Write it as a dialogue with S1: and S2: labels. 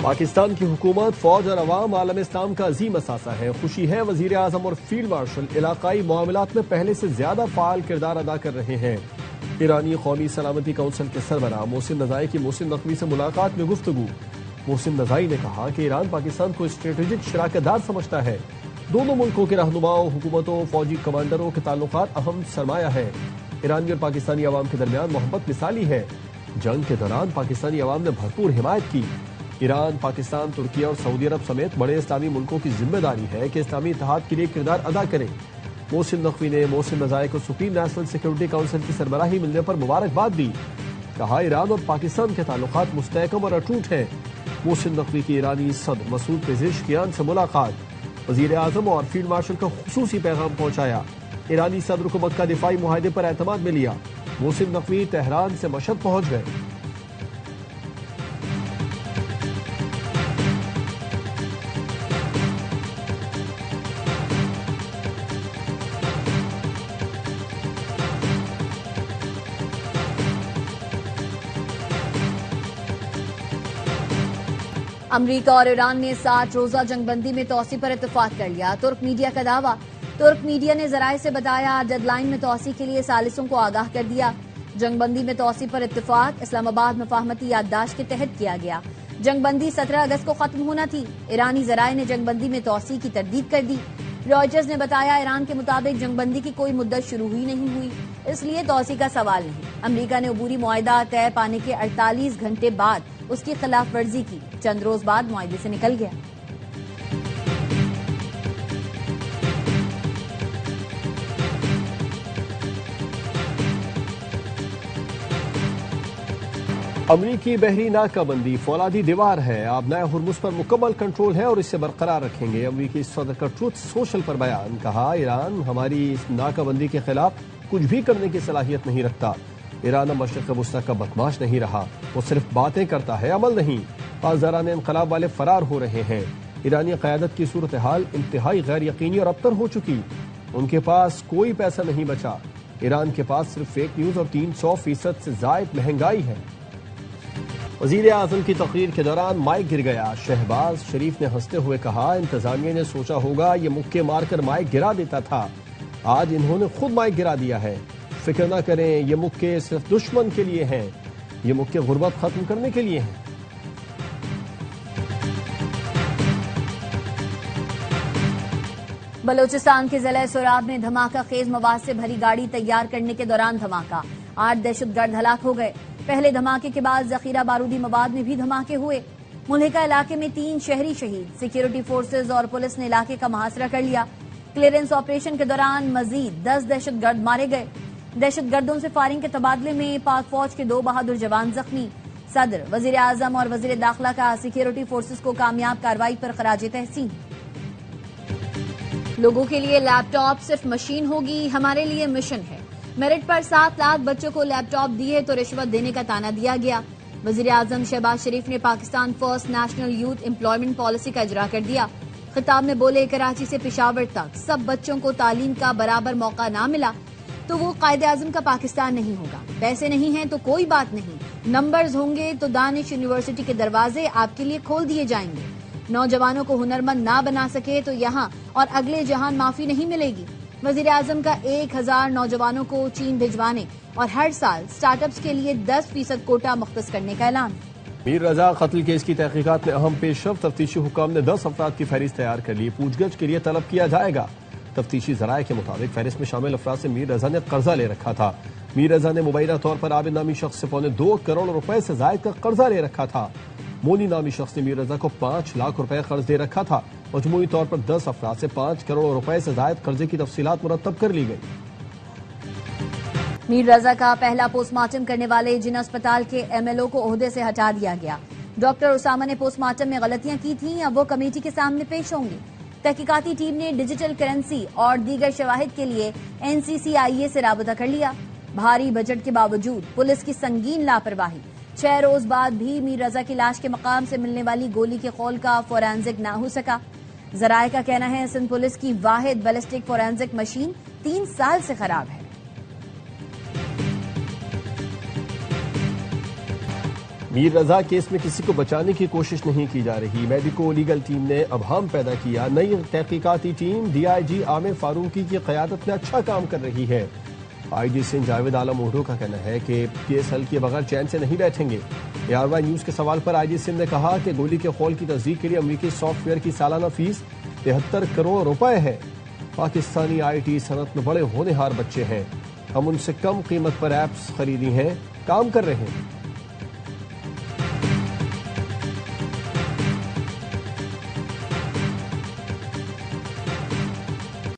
S1: پاکستان کی حکومت، فوج اور عوام عالم اسلام کا عظیم اثاثہ ہے۔ خوشی ہے وزیر اعظم اور فیلڈ مارشل علاقائی معاملات میں پہلے سے زیادہ فعال کردار ادا کر رہے ہیں۔ ایرانی قومی سلامتی کونسل کے سربراہ محسن نزائی کی محسن نقوی سے ملاقات میں گفتگو۔ محسن نزائی نے کہا کہ ایران پاکستان کو اسٹریٹجک شراکت دار سمجھتا ہے۔ دونوں ملکوں کے رہنماؤں، حکومتوں، فوجی کمانڈروں کے تعلقات اہم سرمایہ ہے۔ ایرانی اور پاکستانی عوام کے درمیان محبت مثالی ہے۔ جنگ کے دوران پاکستانی عوام نے بھرپور حمایت کی۔ ایران، پاکستان، ترکی اور سعودی عرب سمیت بڑے اسلامی ملکوں کی ذمہ داری ہے کہ اسلامی اتحاد کے لیے کردار ادا کریں۔ محسن نقوی نے محسن نزائی کو سپریم نیشنل سیکورٹی کونسل کی سربراہی ملنے پر مبارکباد دی۔ کہا ایران اور پاکستان کے تعلقات مستحکم اور اٹوٹ ہیں۔ محسن نقوی کی ایرانی صدر مسعود پزشکیان سے ملاقات۔ وزیر اعظم اور فیلڈ مارشل کا خصوصی پیغام پہنچایا۔ ایرانی صدر کو مکہ دفاعی معاہدے پر اعتماد میں لیا۔ محسن نقوی تہران سے مشہد پہنچ گئے۔
S2: امریکہ اور ایران نے 60 روزہ جنگ بندی میں توسیع پر اتفاق کر لیا۔ ترک میڈیا کا دعویٰ۔ ترک میڈیا نے ذرائع سے بتایا ڈیڈ لائن میں توسیع کے لیے ثالثوں کو آگاہ کر دیا۔ جنگ بندی میں توسیع پر اتفاق اسلام آباد مفاہمتی یادداشت کے تحت کیا گیا۔ جنگ بندی 17 اگست کو ختم ہونا تھی۔ ایرانی ذرائع نے جنگ بندی میں توسیع کی تردید کر دی۔ رائٹرز نے بتایا ایران کے مطابق جنگ بندی کی کوئی مدت شروع ہی نہیں ہوئی، اس لیے توسیع کا سوال نہیں۔ امریکہ نے عبوری معاہدہ طے پانے کے 48 گھنٹے بعد اس کی خلاف ورزی کی۔ چند روز بعد معاہدے سے نکل گیا۔
S1: امریکی بحری ناکہ بندی فولادی دیوار ہے، آبنائے ہرمز پر مکمل کنٹرول ہے اور اسے برقرار رکھیں گے۔ امریکی صدر کا ٹروتھ سوشل پر بیان۔ کہا ایران ہماری اس ناکہ بندی کے خلاف کچھ بھی کرنے کی صلاحیت نہیں رکھتا۔ ایران مشرق وسطی کا بدماش نہیں رہا، وہ صرف باتیں کرتا ہے، عمل نہیں۔ پاسداران انقلاب والے فرار ہو رہے ہیں۔ ایرانی قیادت کی صورتحال انتہائی غیر یقینی اور ابتر ہو چکی۔ ان کے پاس کوئی پیسہ نہیں بچا۔ ایران کے پاس صرف فیک نیوز اور 300% سے زائد مہنگائی ہے۔ وزیر اعظم کی تقریر کے دوران مائک گر گیا۔ شہباز شریف نے ہنستے ہوئے کہا انتظامیہ نے سوچا ہوگا یہ مکے مار کر مائک گرا دیتا تھا، آج انہوں نے خود مائک گرا دیا ہے۔ فکر نہ کریں، یہ مکے صرف دشمن کے لیے ہیں، یہ مکے غربت ختم کرنے کے لیے ہیں۔
S2: بلوچستان کے ضلع سوراب میں دھماکہ خیز مواد سے بھری گاڑی تیار کرنے کے دوران دھماکہ، 8 دہشت گرد ہلاک ہو گئے۔ پہلے دھماکے کے بعد ذخیرہ بارودی مواد میں بھی دھماکے ہوئے۔ ملحقہ علاقے میں 3 شہری شہید۔ سیکیورٹی فورسز اور پولیس نے علاقے کا محاصرہ کر لیا۔ کلیئرنس آپریشن کے دوران مزید 10 دہشت گرد مارے گئے۔ دہشت گردوں سے فائرنگ کے تبادلے میں پاک فوج کے 2 بہادر جوان زخمی۔ صدر، وزیر اعظم اور وزیر داخلہ کا سیکیورٹی فورسز کو کامیاب کارروائی پر خراج تحسین۔ لوگوں کے لیے لیپ ٹاپ صرف مشین ہوگی، ہمارے لیے مشن ہے۔ میرٹ پر 7 لاکھ بچوں کو لیپ ٹاپ دیے تو رشوت دینے کا تانا دیا گیا۔ وزیر اعظم شہباز شریف نے Pakistan first national youth employment policy کا اجرا کر دیا۔ خطاب میں بولے کراچی سے پشاور تک سب بچوں کو تعلیم کا برابر موقع نہ ملا تو وہ قائد اعظم کا پاکستان نہیں ہوگا۔ پیسے نہیں ہیں تو کوئی بات نہیں، نمبرز ہوں گے تو دانش یونیورسٹی کے دروازے آپ کے لیے کھول دیے جائیں گے۔ نوجوانوں کو ہنرمند نہ بنا سکے تو یہاں اور اگلے جہان معافی نہیں ملے گی۔ وزیر اعظم کا 1000 نوجوانوں کو چین بھجوانے اور ہر سال سٹارٹ اپس کے لیے 10% کوٹا مختص کرنے کا اعلان۔
S1: میر رضا قتل کیس کی تحقیقات میں اہم پیش رفت۔ تفتیشی حکام نے 10 افراد کی فہرست تیار کر لی، پوچھ گچھ کے لیے طلب کیا جائے گا۔ تفتیشی ذرائع کے مطابق فہرست میں شامل افراد سے میر رضا نے قرضہ لے رکھا تھا۔ میر رضا نے مبینہ طور پر عابد نامی شخص سے 2.25 کروڑ روپے سے زائد کا قرضہ لے رکھا تھا۔ مونی نامی شخص نے میر رضا کو 5 لاکھ روپے قرض دے رکھا تھا۔ مجموعی طور پر 10 افراد سے 5 کروڑ روپے سے زائد قرضے کی تفصیلات مرتب کر لی گئی۔
S2: میر رضا کا پہلا پوسٹ مارٹم کرنے والے جن اسپتال کے MLO کو عہدے سے ہٹا دیا گیا۔ ڈاکٹر اسامہ نے پوسٹ مارٹم میں غلطیاں کی تھیں، اب وہ کمیٹی کے سامنے پیش ہوں گی۔ تحقیقاتی ٹیم نے ڈیجیٹل کرنسی اور دیگر شواہد کے لیے NCCIA سے رابطہ کر لیا۔ بھاری بجٹ کے باوجود پولیس کی سنگین لاپرواہی، 6 روز بعد بھی میر رضا کی لاش کے مقام سے ملنے والی گولی کے خول کا فورینزک نہ ہو سکا۔ ذرائع کا کہنا ہے سندھ پولیس کی واحد بیلسٹک فورینزک مشین 3 سال سے خراب ہے۔
S1: میر رضا کیس میں کسی کو بچانے کی کوشش نہیں کی جا رہی، میڈیکو لیگل ٹیم نے ابہام پیدا کیا، نئی تحقیقاتی ٹیم ڈی آئی جی عامر فاروقی کی قیادت میں اچھا کام کر رہی ہے۔ آئی جی سندھ جاوید عالم اوڈھو کا کہنا ہے کہ کیس حل کیے بغیر چین سے نہیں بیٹھیں گے۔ ARY نیوز کے سوال پر آئی جی سندھ نے کہا کہ گولی کے خول کی تصدیق کے لیے امریکی سافٹ ویئر کی سالانہ فیس 73 کروڑ روپے ہے۔ پاکستانی آئی ٹی صنعت میں بڑے ہونہار بچے ہیں، ہم ان سے کم قیمت پر ایپس خریدی ہیں، کام کر رہے ہیں۔